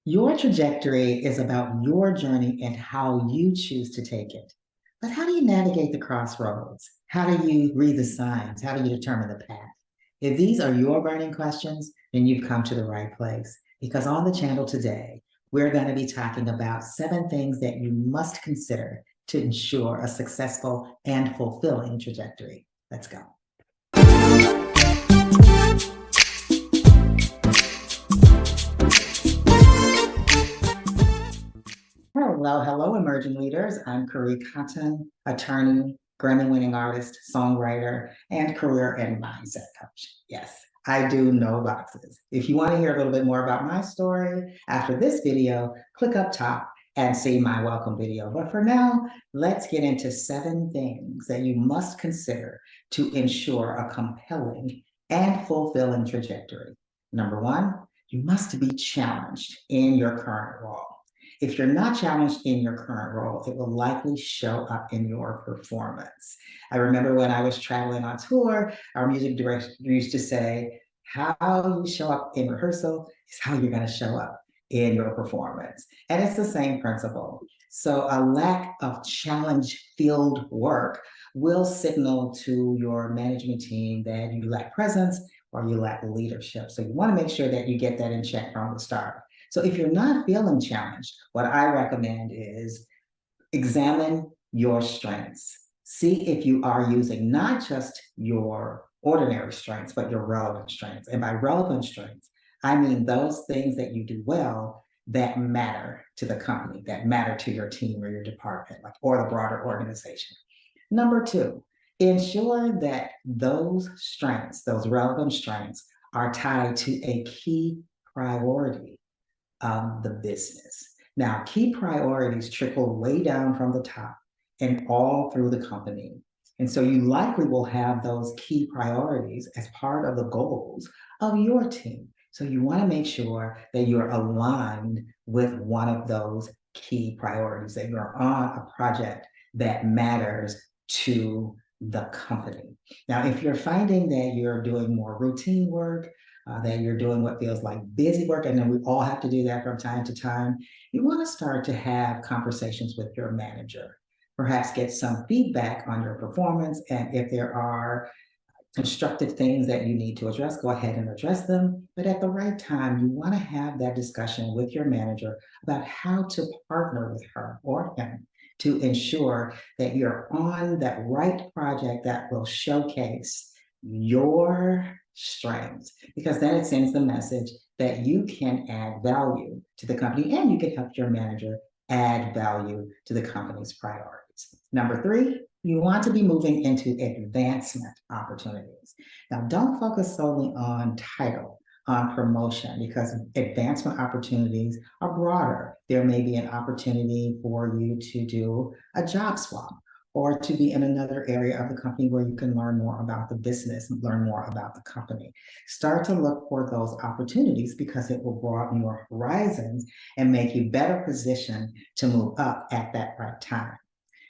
Your trajectory is about your journey and how you choose to take it. But how do you navigate the crossroads? How do you read the signs? How do you determine the path? If these are your burning questions, then you've come to the right place. Because on the channel today, we're going to be talking about 7 things that you must consider to ensure a successful and fulfilling trajectory. Let's go. Hello, emerging leaders. I'm Curry Cotton, attorney, Grammy-winning artist, songwriter, and career and mindset coach. Yes, I do know boxes. If you want to hear a little bit more about my story after this video, click up top and see my welcome video. But for now, let's get into 7 things that you must consider to ensure a compelling and fulfilling trajectory. Number 1, you must be challenged in your current role. If you're not challenged in your current role, it will likely show up in your performance. I remember when I was traveling on tour, our music director used to say, how you show up in rehearsal is how you're going to show up in your performance. And it's the same principle. So a lack of challenge-filled work will signal to your management team that you lack presence or you lack leadership. So you want to make sure that you get that in check from the start. So if you're not feeling challenged, what I recommend is examine your strengths. See if you are using not just your ordinary strengths, but your relevant strengths. And by relevant strengths, I mean those things that you do well that matter to the company, that matter to your team or your department, like or the broader organization. Number 2, ensure that those strengths, those relevant strengths, are tied to a key priority of the business. Now, key priorities trickle way down from the top and all through the company. And so you likely will have those key priorities as part of the goals of your team. So you want to make sure that you're aligned with one of those key priorities, that you're on a project that matters to the company. Now, if you're finding that you're doing more routine work, that you're doing what feels like busy work, and then we all have to do that from time to time, you want to start to have conversations with your manager. Perhaps get some feedback on your performance, and if there are constructive things that you need to address, go ahead and address them. But at the right time, you want to have that discussion with your manager about how to partner with her or him to ensure that you're on that right project that will showcase your strengths, because then it sends the message that you can add value to the company and you can help your manager add value to the company's priorities. Number 3, you want to be moving into advancement opportunities. Now, don't focus solely on title, on promotion, because advancement opportunities are broader. There may be an opportunity for you to do a job swap or to be in another area of the company where you can learn more about the business and learn more about the company. Start to look for those opportunities because it will broaden your horizons and make you better positioned to move up at that right time.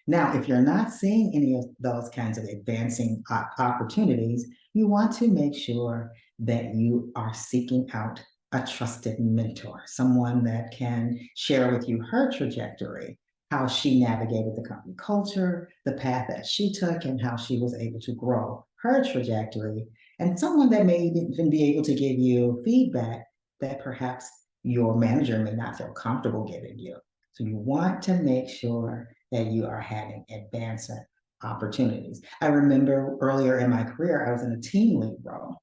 Now, if you're not seeing any of those kinds of advancing opportunities, you want to make sure that you are seeking out a trusted mentor, someone that can share with you her trajectory, how she navigated the company culture, the path that she took, and how she was able to grow her trajectory, and someone that may even be able to give you feedback that perhaps your manager may not feel comfortable giving you. So you want to make sure that you are having advancement opportunities. I remember earlier in my career, I was in a team lead role,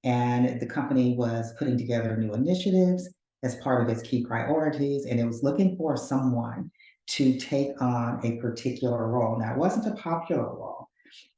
and the company was putting together new initiatives as part of its key priorities, and it was looking for someone to take on a particular role. Now, it wasn't a popular role,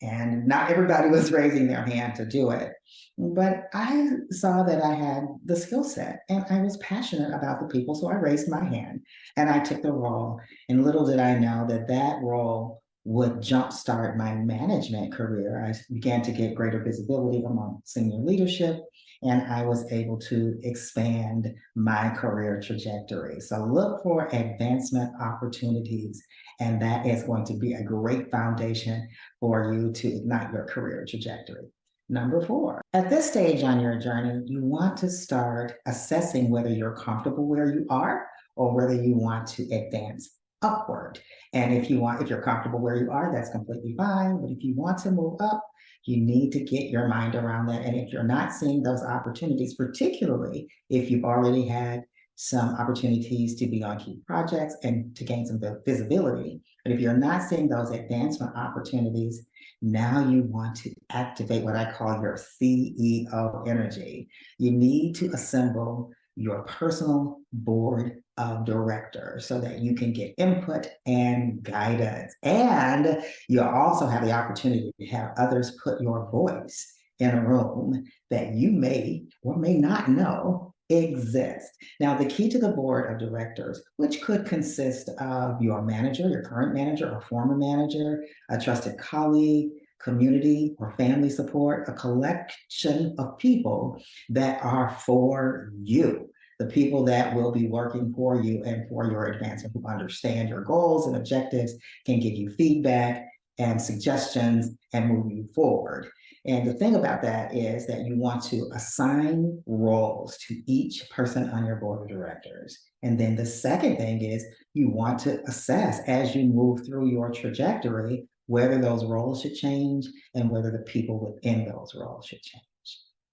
and not everybody was raising their hand to do it. But I saw that I had the skill set and I was passionate about the people. So I raised my hand and I took the role. And little did I know that that role would jumpstart my management career. I began to get greater visibility among senior leadership, and I was able to expand my career trajectory. So look for advancement opportunities, and that is going to be a great foundation for you to ignite your career trajectory. Number 4, at this stage on your journey, you want to start assessing whether you're comfortable where you are or whether you want to advance upward. And if you're comfortable where you are, that's completely fine. But if you want to move up, you need to get your mind around that. And if you're not seeing those opportunities, particularly if you've already had some opportunities to be on key projects and to gain some visibility, but if you're not seeing those advancement opportunities, now you want to activate what I call your CEO energy. You need to assemble your personal board of directors so that you can get input and guidance. And you'll also have the opportunity to have others put your voice in a room that you may or may not know exist. Now, the key to the board of directors, which could consist of your manager, your current manager or former manager, a trusted colleague, community or family support, a collection of people that are for you, the people that will be working for you and for your advancement, who understand your goals and objectives, can give you feedback and suggestions and move you forward. And the thing about that is that you want to assign roles to each person on your board of directors. And then the second thing is you want to assess as you move through your trajectory whether those roles should change and whether the people within those roles should change.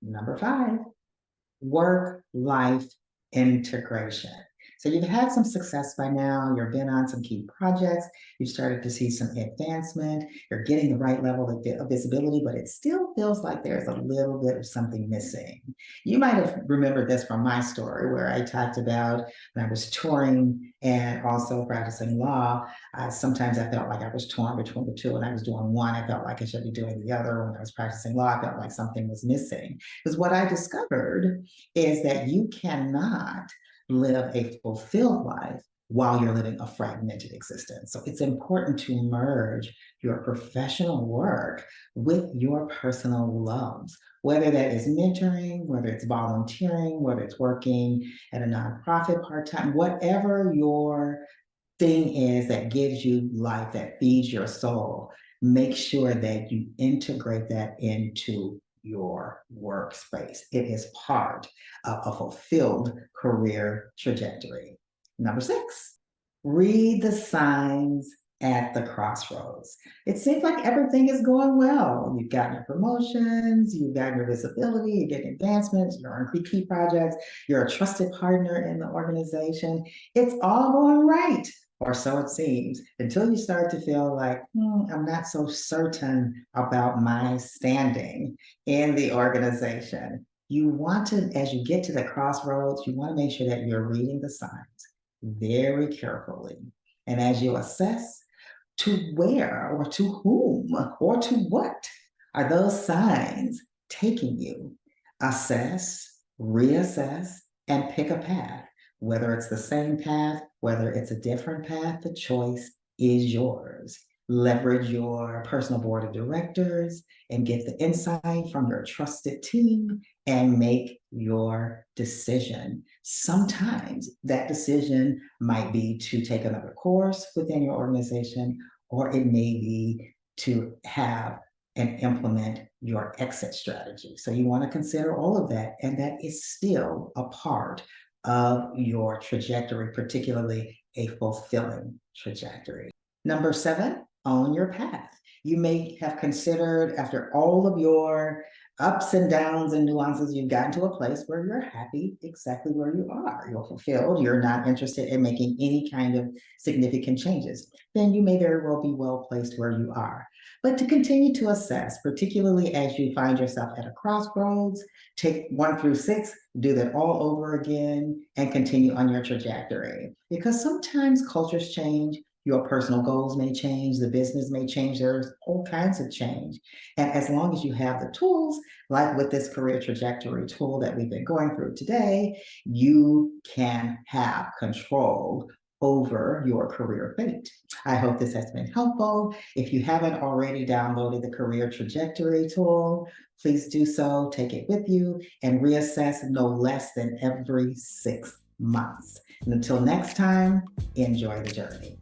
Number 5, work-life integration. So you've had some success by now, you've been on some key projects, you've started to see some advancement, you're getting the right level of visibility, but it still feels like there's a little bit of something missing. You might have remembered this from my story where I talked about when I was touring and also practicing law, sometimes I felt like I was torn between the two. When I was doing one, I felt like I should be doing the other. When I was practicing law, I felt like something was missing. Because what I discovered is that you cannot live a fulfilled life while you're living a fragmented existence. So it's important to merge your professional work with your personal loves, whether that is mentoring, whether it's volunteering, whether it's working at a nonprofit part-time, whatever your thing is that gives you life, that feeds your soul, make sure that you integrate that into your workspace. It is part of a fulfilled career trajectory. Number 6, read the signs at the crossroads. It seems like everything is going well. You've gotten your promotions, you've gotten your visibility, you're getting advancements, you're on key projects, you're a trusted partner in the organization. It's all going right, or so it seems, until you start to feel like, I'm not so certain about my standing in the organization. You want to, as you get to the crossroads, you want to make sure that you're reading the signs very carefully. And as you assess to where or to whom or to what are those signs taking you, assess, reassess, and pick a path. Whether it's the same path, whether it's a different path, the choice is yours. Leverage your personal board of directors and get the insight from your trusted team and make your decision. Sometimes that decision might be to take another course within your organization, or it may be to have and implement your exit strategy. So you want to consider all of that, and that is still a part of your trajectory, particularly a fulfilling trajectory. Number 7, own your path. You may have considered, after all of your ups and downs and nuances, you've gotten to a place where you're happy exactly where you are. You're fulfilled. You're not interested in making any kind of significant changes. Then you may very well be well placed where you are. But to continue to assess, particularly as you find yourself at a crossroads, take 1 through 6, do that all over again, and continue on your trajectory. Because sometimes cultures change, your personal goals may change, the business may change, there's all kinds of change. And as long as you have the tools, like with this career trajectory tool that we've been going through today, you can have control over your career fate. I hope this has been helpful. If you haven't already downloaded the career trajectory tool, please do so, take it with you, and reassess no less than every 6 months. And until next time, enjoy the journey.